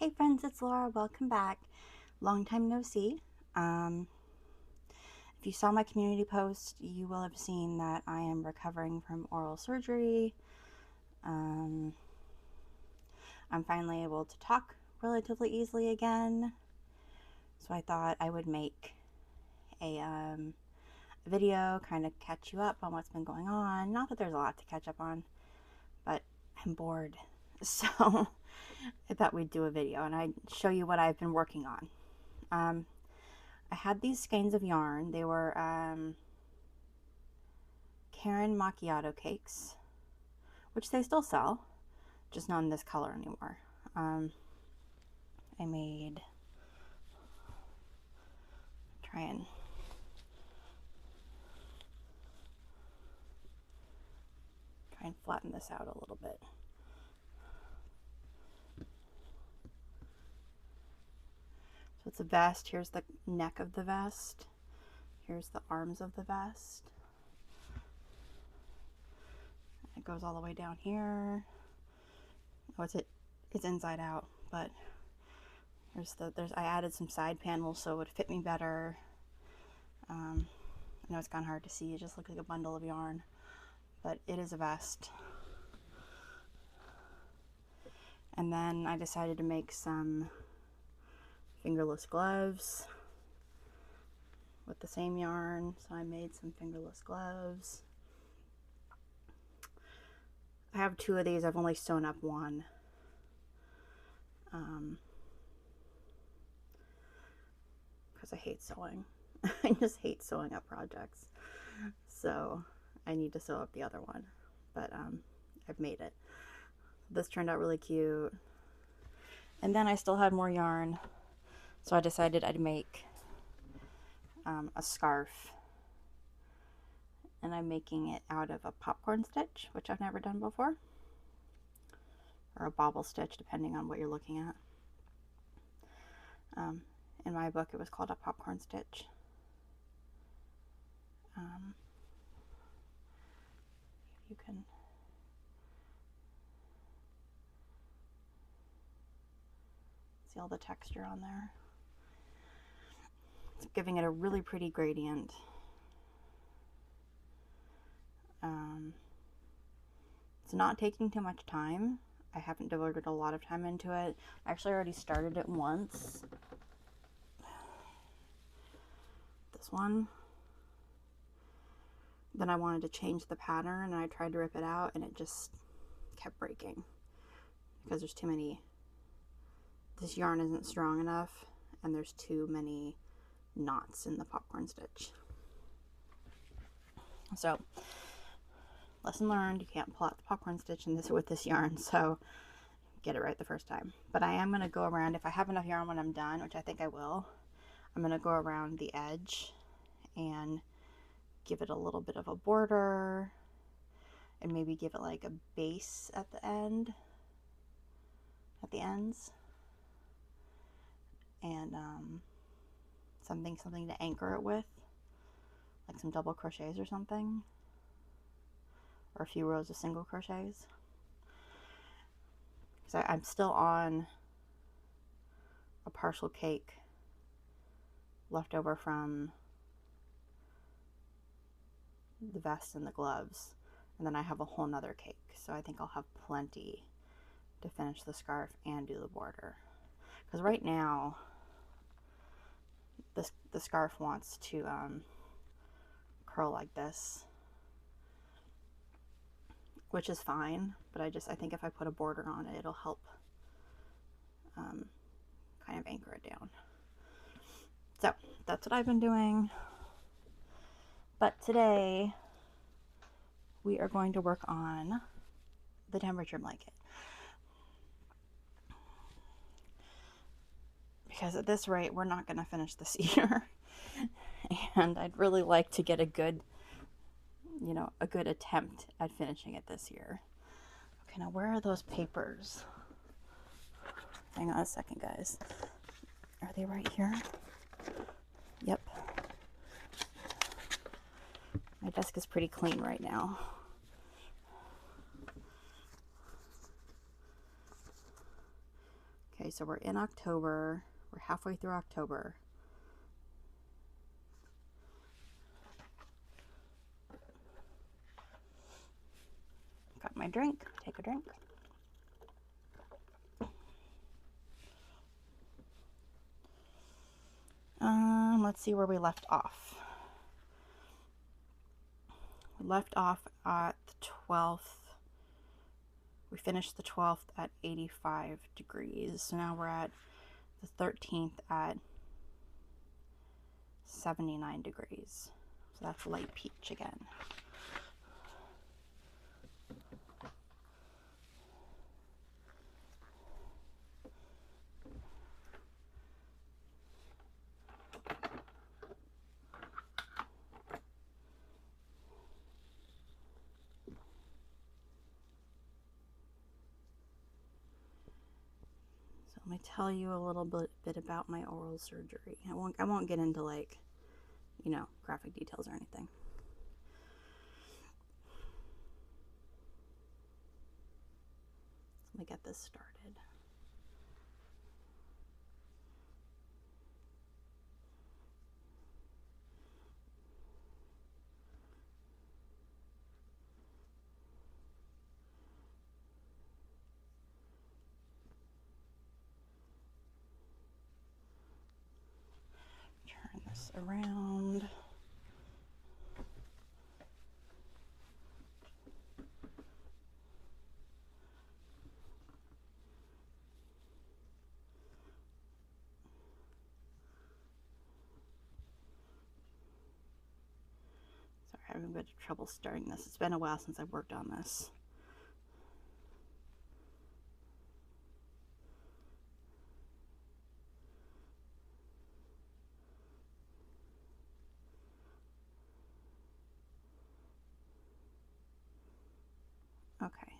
Hey friends, it's Laura. Welcome back. Long time no see. If you saw my community post, you will have seen that I am recovering from oral surgery. I'm finally able to talk relatively easily again. So I thought I would make a video, kind of catch you up on what's been going on. Not that there's a lot to catch up on, but I'm bored. So I thought we'd do a video and I'd show you what I've been working on. I had these skeins of yarn. They were Karen macchiato cakes, which they still sell, just not in this color anymore. I made, try and flatten this out a little bit. So it's a vest. Here's the neck of the vest. Here's the arms of the vest. It goes all the way down here. Oh, it's inside out, but I added some side panels so it would fit me better. I know it's kind of hard to see. It just looks like a bundle of yarn, but it is a vest. And then I decided to make some fingerless gloves with the same yarn, so I made some fingerless gloves. I have two of these. I've only sewn up one. Because I hate sewing. I just hate sewing up projects. So I need to sew up the other one. But I've made it. This turned out really cute. And then I still had more yarn, so I decided I'd make a scarf. And I'm making it out of a popcorn stitch, which I've never done before, or a bobble stitch, depending on what you're looking at. In my book, it was called a popcorn stitch. You can see all the texture on there. It's giving it a really pretty gradient. It's not taking too much time. I haven't devoted a lot of time into it. I actually already started it once. This one. Then I wanted to change the pattern and I tried to rip it out and it just kept breaking because there's too many. This yarn isn't strong enough and there's too many knots in the popcorn stitch. So, lesson learned, you can't pull out the popcorn stitch with this yarn, so get it right the first time. But I am going to go around, if I have enough yarn when I'm done, which I think I will, I'm going to go around the edge and give it a little bit of a border and maybe give it like a base at the end, at the ends, and something to anchor it with, like some double crochets or something, or a few rows of single crochets. Because I'm still on a partial cake left over from the vest and the gloves, and then I have a whole nother cake, so I think I'll have plenty to finish the scarf and do the border. Because right now the scarf wants to curl like this, which is fine, but I think if I put a border on it, it'll help kind of anchor it down. So that's what I've been doing. But today we are going to work on the temperature blanket. Because at this rate, we're not going to finish this year. And I'd really like to get a good attempt at finishing it this year. Okay, now where are those papers? Hang on a second, guys. Are they right here? Yep. My desk is pretty clean right now. Okay, so we're in October. We're halfway through October. Got my drink. Take a drink. Let's see where we left off. We left off at the 12th. We finished the 12th at 85 degrees. So now we're at the 13th at 79 degrees. So that's light peach again. Let me tell you a little bit about my oral surgery. I won't get into, like, you know, graphic details or anything. Let me get this started. Turn this around. Sorry, I'm having a bit of trouble starting this. It's been a while since I've worked on this. Okay.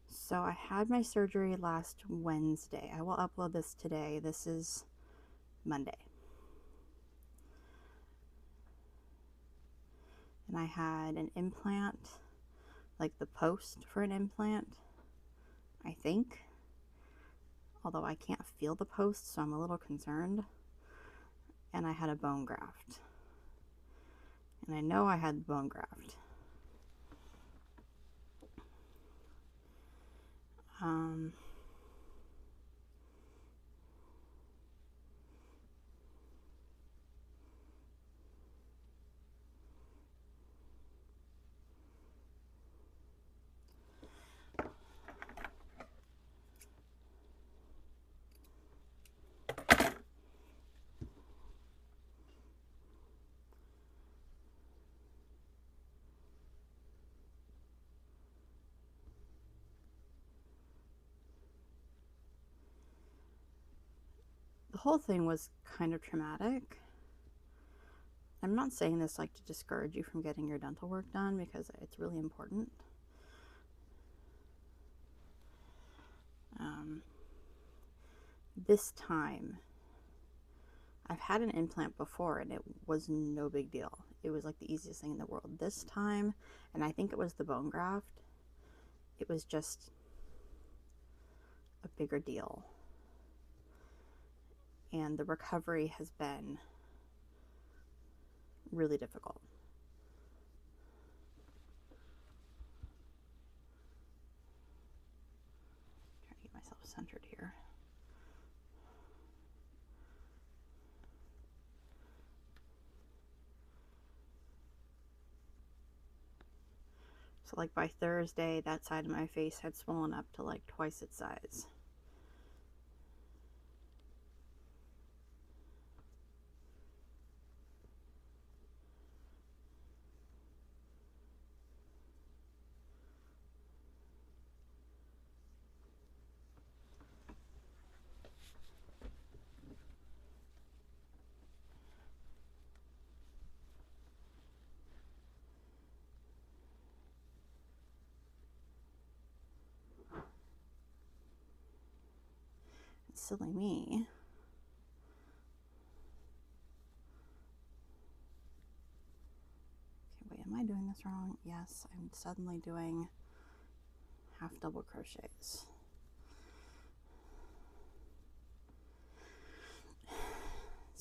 So I had my surgery last Wednesday. I will upload this today. This is Monday. And I had an implant, like the post for an implant, I think. Although I can't feel the post, so I'm a little concerned. And I had a bone graft. And I know I had the bone graft. The whole thing was kind of traumatic. I'm not saying this like to discourage you from getting your dental work done, because it's really important. This time, I've had an implant before and it was no big deal. It was like the easiest thing in the world. This time, and I think it was the bone graft, it was just a bigger deal. And the recovery has been really difficult. Trying to get myself centered here. So like by Thursday, that side of my face had swollen up to like twice its size. Silly me. Okay, wait, am I doing this wrong? Yes, I'm suddenly doing half double crochets.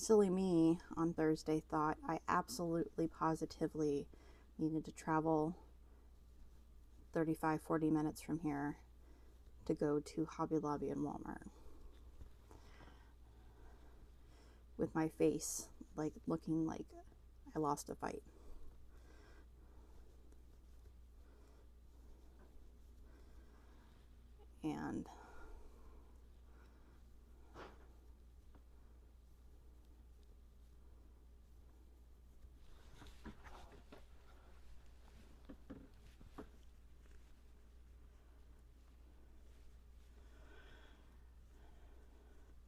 silly me on Thursday thought I absolutely positively needed to travel 35-40 minutes from here to go to Hobby Lobby and Walmart with my face like looking like I lost a fight. And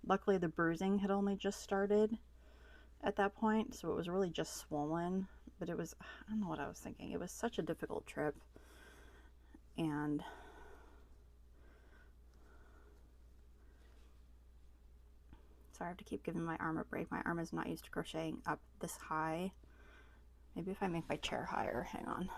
luckily the bruising had only just started at that point, so it was really just swollen, but it was, I don't know what I was thinking. It was such a difficult trip, and so I have to keep giving my arm a break. My arm is not used to crocheting up this high. Maybe if I make my chair higher, hang on.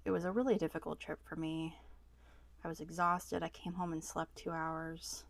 It was a really difficult trip for me. I was exhausted. I came home and slept 2 hours.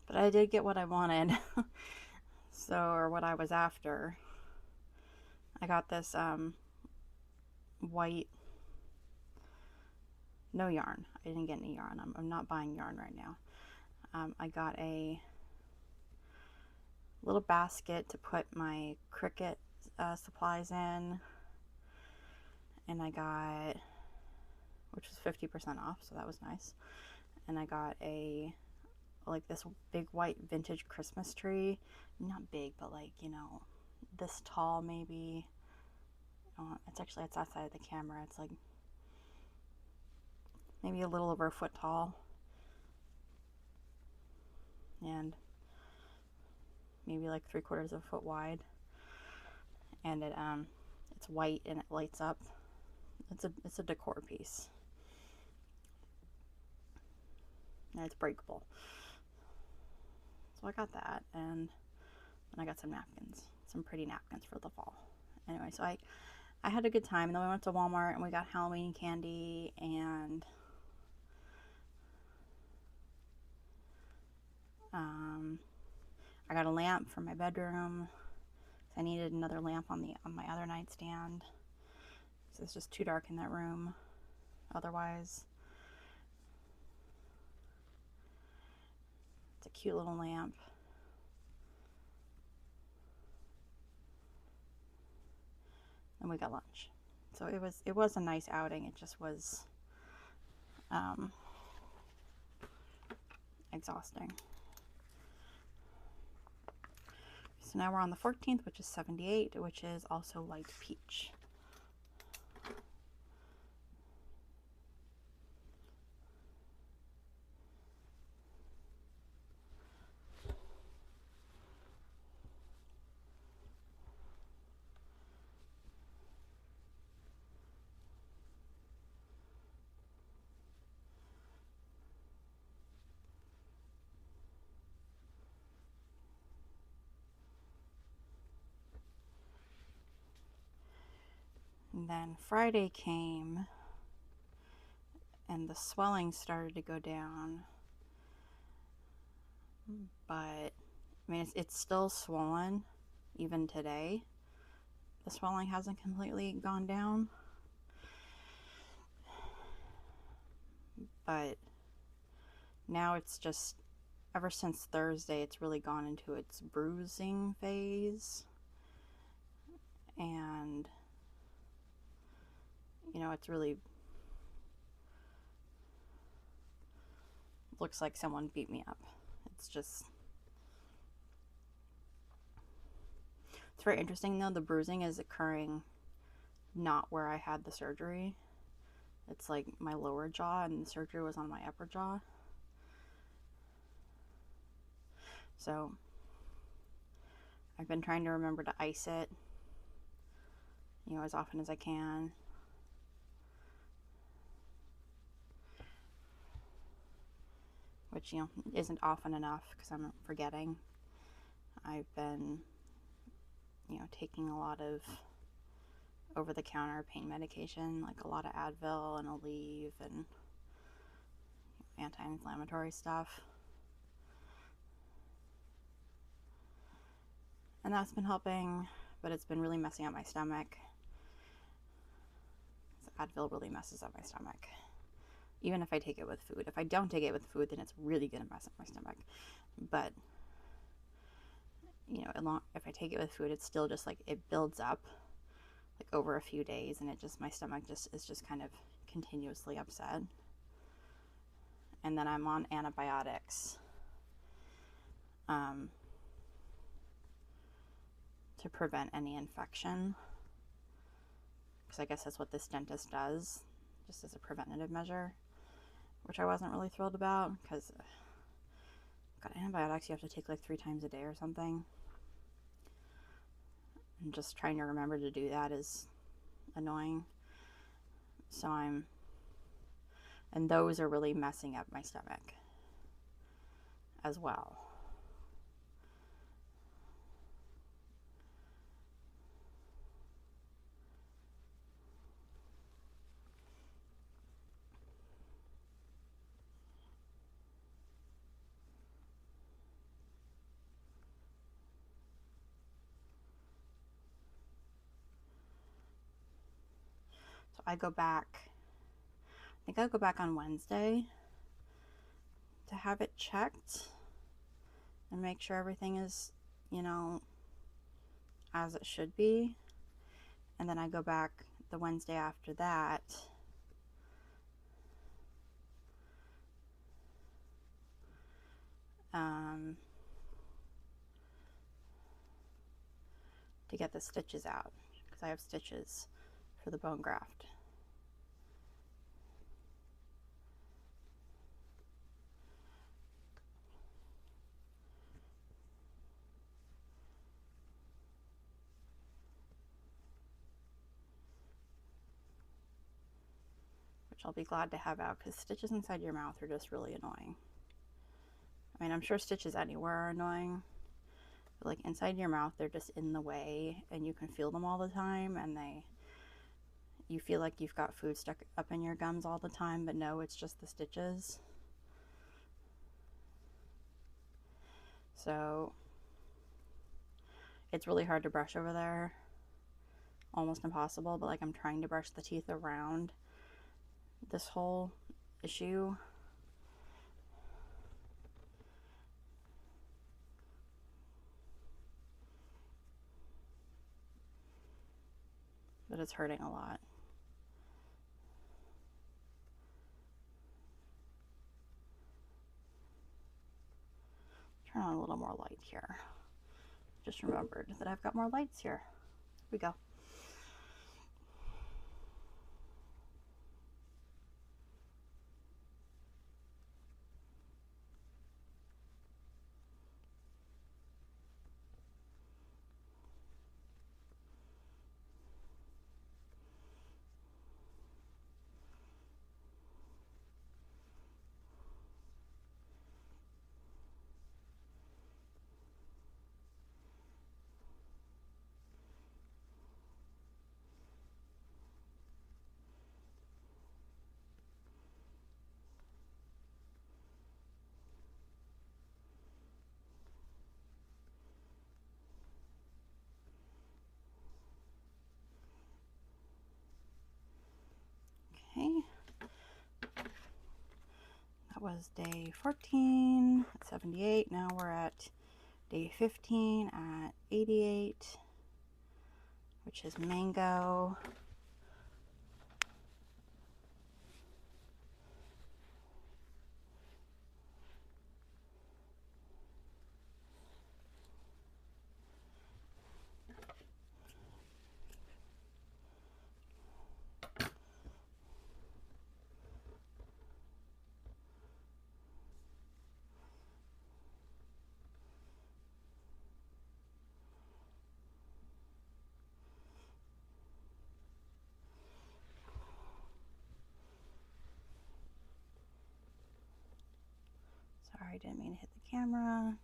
But I did get what I wanted. So, or what I was after. I got this white, no yarn. I didn't get any yarn. I'm not buying yarn right now. I got a little basket to put my Cricut supplies in, and I got, which was 50% off, so that was nice. And I got a, like this big white vintage Christmas tree. Not big, but like, you know, this tall maybe. It's outside of the camera. It's like maybe a little over a foot tall, and maybe like 3/4 of a foot wide. And it's white and it lights up. It's a decor piece, and it's breakable. So I got that, and then I got some napkins, some pretty napkins for the fall. Anyway, so I had a good time, and then we went to Walmart and we got Halloween candy, and I got a lamp for my bedroom. I needed another lamp on my other nightstand, so it's just too dark in that room otherwise. It's a cute little lamp. And we got lunch. So it was a nice outing. It just was exhausting. So now we're on the 14th, which is 78, which is also light peach. And then Friday came, and the swelling started to go down, but I mean it's still swollen even today. The swelling hasn't completely gone down, but now it's just, ever since Thursday, it's really gone into its bruising phase, and you know, it's really looks like someone beat me up. It's just, It's very interesting though, the bruising is occurring not where I had the surgery. It's like my lower jaw, and the surgery was on my upper jaw. So I've been trying to remember to ice it, you know, as often as I can. Which, you know, isn't often enough because I'm forgetting. I've been, you know, taking a lot of over-the-counter pain medication, like a lot of Advil and Aleve and anti-inflammatory stuff. And that's been helping, but it's been really messing up my stomach. Advil really messes up my stomach. Even if I take it with food. If I don't take it with food, then it's really going to mess up my stomach. But, you know, if I take it with food, it's still just like, it builds up like over a few days, and my stomach is just kind of continuously upset. And then I'm on antibiotics to prevent any infection, because I guess that's what this dentist does, just as a preventative measure, which I wasn't really thrilled about, because got antibiotics you have to take like 3 times a day or something, and just trying to remember to do that is annoying. So and those are really messing up my stomach as well. So I think I'll go back on Wednesday to have it checked and make sure everything is, you know, as it should be. And then I go back the Wednesday after that to get the stitches out, because I have stitches for the bone graft. Which I'll be glad to have out, because stitches inside your mouth are just really annoying. I mean, I'm sure stitches anywhere are annoying, but like inside your mouth, they're just in the way, and you can feel them all the time, and you feel like you've got food stuck up in your gums all the time, but no, it's just the stitches. So it's really hard to brush over there, almost impossible, but like I'm trying to brush the teeth around this whole issue. But it's hurting a lot. Turn on a little more light here. Just remembered that I've got more lights here. Here we go. Okay. That was day 14 at 78. Now we're at day 15 at 88, which is mango. Sorry, didn't mean to hit the camera.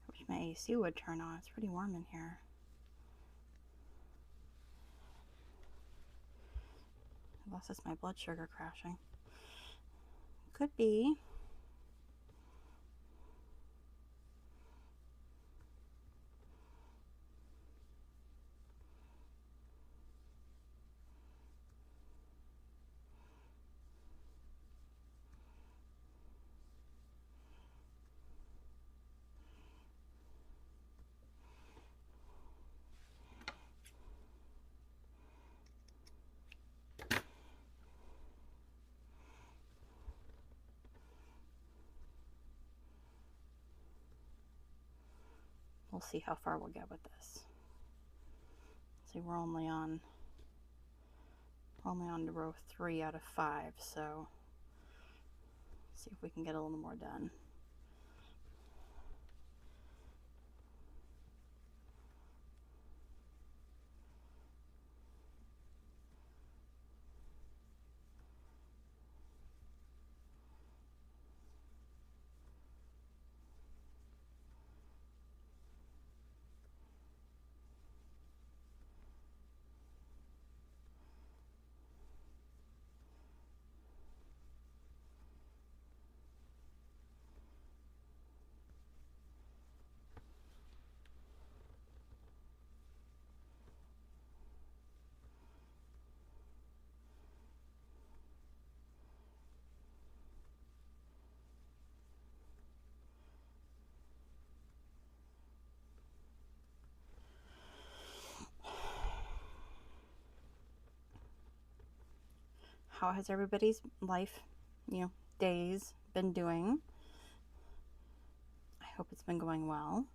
I wish my AC would turn on. It's pretty warm in here. Unless it's my blood sugar crashing. Could be. We'll see how far we'll get with this. See, we're only on to row 3 out of 5, so see if we can get a little more done. How has everybody's life, days been doing? I hope it's been going well.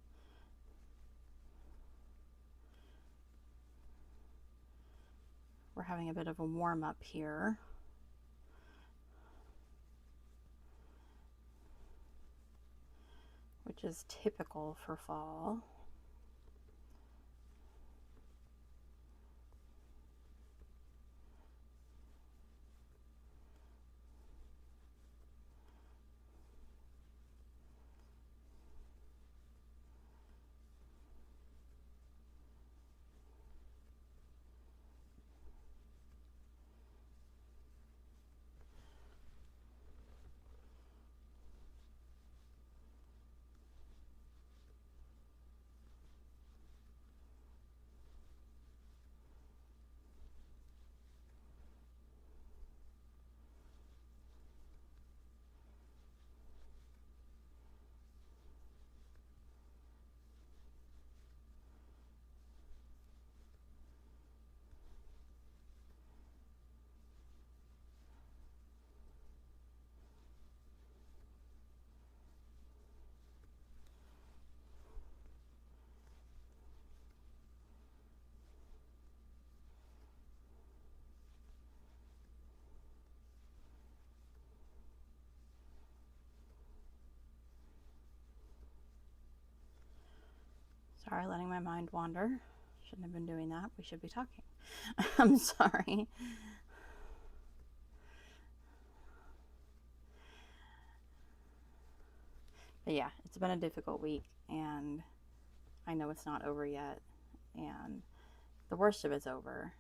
We're having a bit of a warm-up here. Which is typical for fall. Sorry, letting my mind wander. Shouldn't have been doing that. We should be talking. I'm sorry. But yeah, it's been a difficult week, and I know it's not over yet, and the worst of it's over.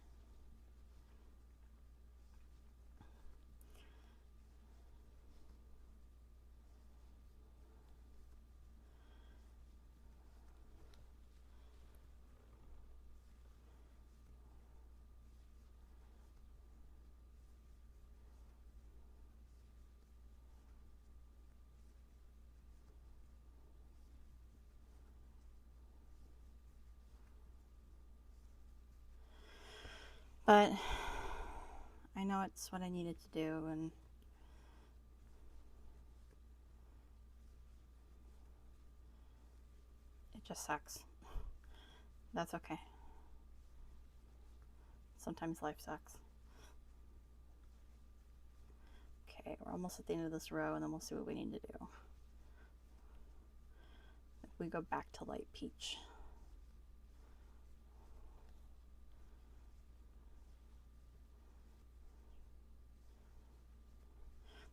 But I know it's what I needed to do, and It just sucks. That's okay. Sometimes life sucks. Okay, we're almost at the end of this row, and then we'll see what we need to do. If we go back to light peach.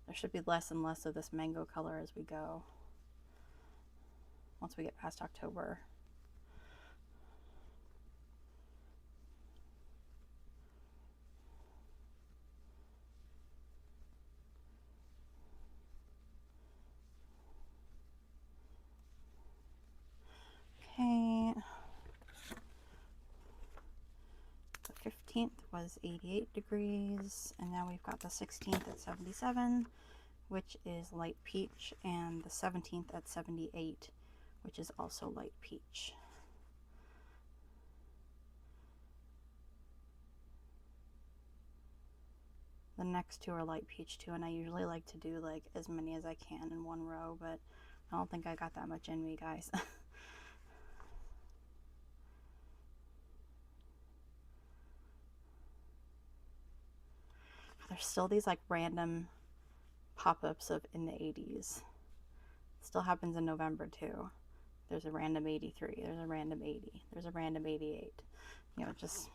There should be less and less of this mango color as we go, once we get past October. Okay. The 15th was 88 degrees, and now we've got the 16th at 77, which is light peach, and the 17th at 78, which is also light peach. The next two are light peach too, and I usually like to do like as many as I can in one row, but I don't think I got that much in me, guys. There's still these like random pop-ups of in the 80s. Still happens in November too. There's a random 83, there's a random 80, there's a random 88. You know, just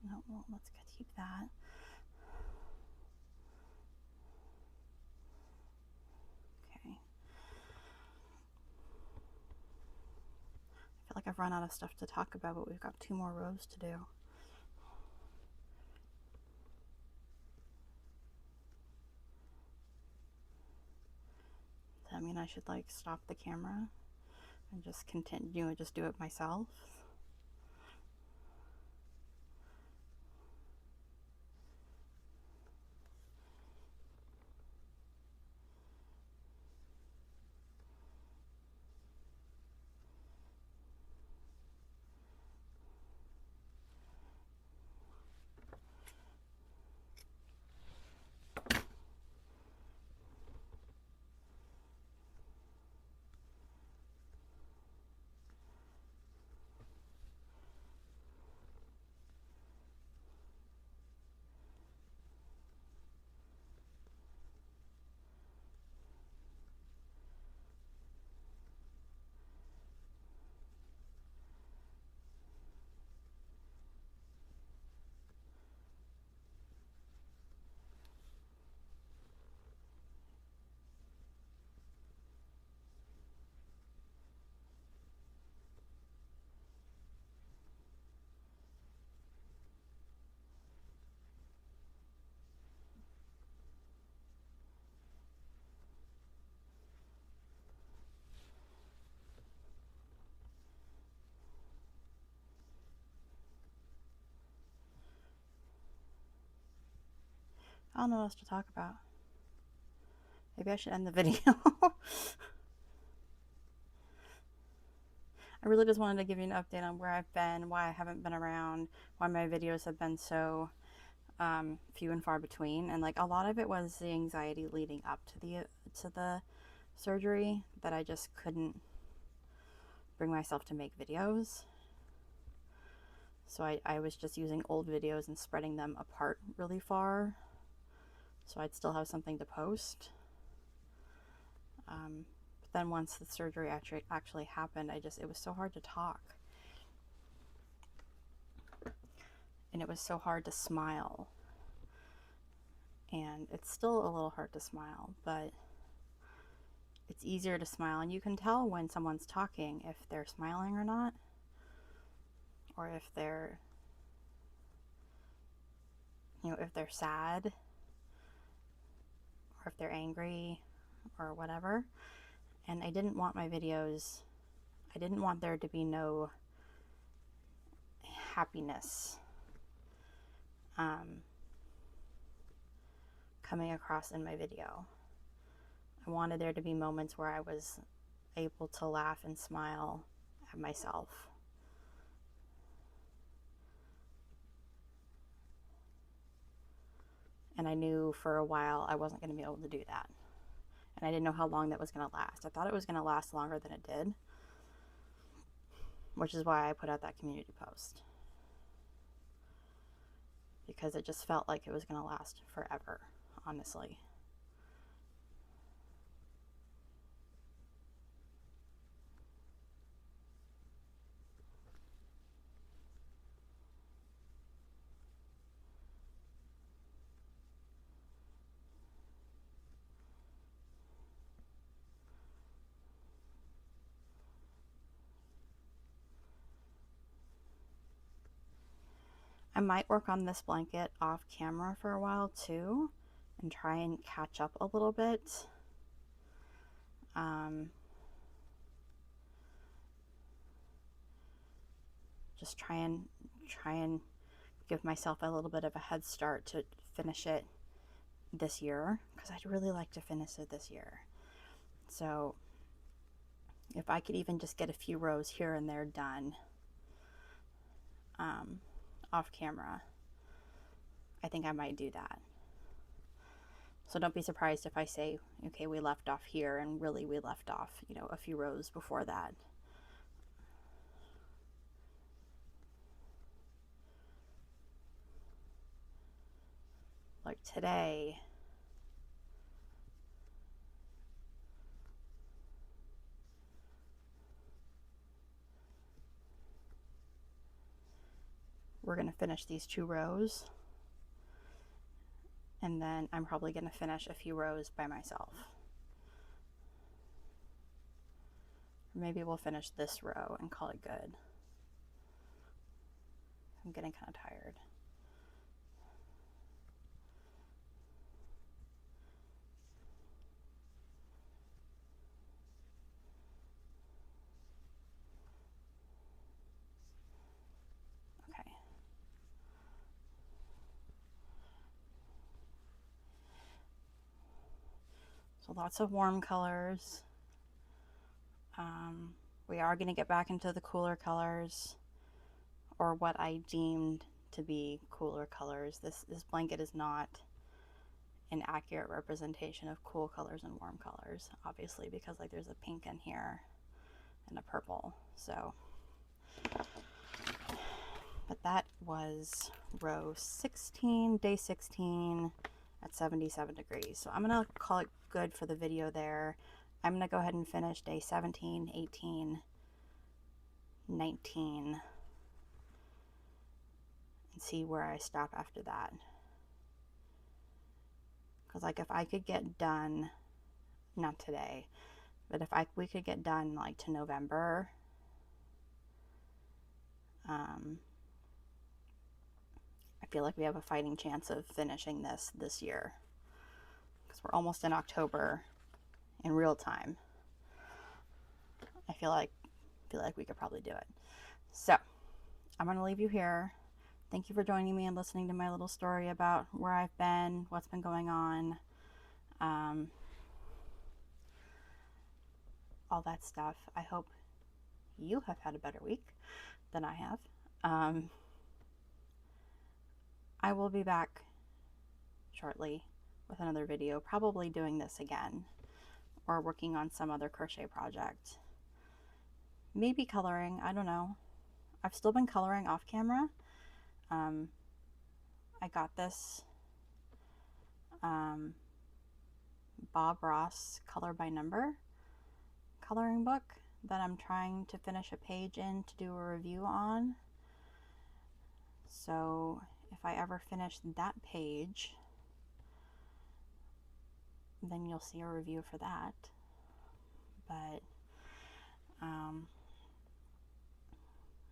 no, well, let's keep that. Okay. I feel like I've run out of stuff to talk about, but we've got 2 more rows to do. Does that mean I should like stop the camera and just continue and just do it myself? I don't know what else to talk about. Maybe I should end the video. I really just wanted to give you an update on where I've been, why I haven't been around, why my videos have been so few and far between. And like a lot of it was the anxiety leading up to the surgery, that I just couldn't bring myself to make videos. So I was just using old videos and spreading them apart really far, so I'd still have something to post. But then once the surgery actually happened, it was so hard to talk. And it was so hard to smile. and it's still a little hard to smile, but it's easier to smile, and you can tell when someone's talking if they're smiling or not, or if they're, if they're sad, or if they're angry, or whatever. And I didn't want my videos, I didn't want there to be no happiness coming across in my video. I wanted there to be moments where I was able to laugh and smile at myself. And I knew for a while I wasn't going to be able to do that. And I didn't know how long that was going to last. I thought it was going to last longer than it did, which is why I put out that community post. Because it just felt like it was going to last forever, honestly. I might work on this blanket off camera for a while too, and try and catch up a little bit. Just try and give myself a little bit of a head start to finish it this year, because I'd really like to finish it this year. So if I could even just get a few rows here and there done off camera, I think I might do that. So don't be surprised if I say, okay, we left off here, and really we left off, a few rows before that. Like today, we're going to finish these 2 rows, and then I'm probably going to finish a few rows by myself. Or maybe we'll finish this row and call it good. I'm getting kind of tired. Okay. So lots of warm colors. We are going to get back into the cooler colors, or what I deemed to be cooler colors. This blanket is not an accurate representation of cool colors and warm colors, obviously, because like there's a pink in here and a purple. So, but that was row 16, day 16 at 77 degrees. So I'm gonna call it good for the video there. I'm gonna go ahead and finish day 17, 18, 19, and see where I stop after that. Because like if I could get done, not today, but if we could get done like to November, I feel like we have a fighting chance of finishing this year, because we're almost in October in real time. I feel like we could probably do it. So I'm going to leave you here. Thank you for joining me and listening to my little story about where I've been, what's been going on, all that stuff. I hope you have had a better week than I have. I will be back shortly with another video, probably doing this again, or working on some other crochet project. Maybe coloring, I don't know. I've still been coloring off camera. I got this Bob Ross Color by Number coloring book that I'm trying to finish a page in to do a review on. So if I ever finish that page, then you'll see a review for that. But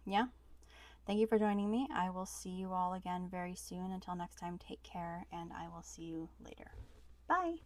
yeah, thank you for joining me. I will see you all again very soon. Until next time, take care, and I will see you later. Bye.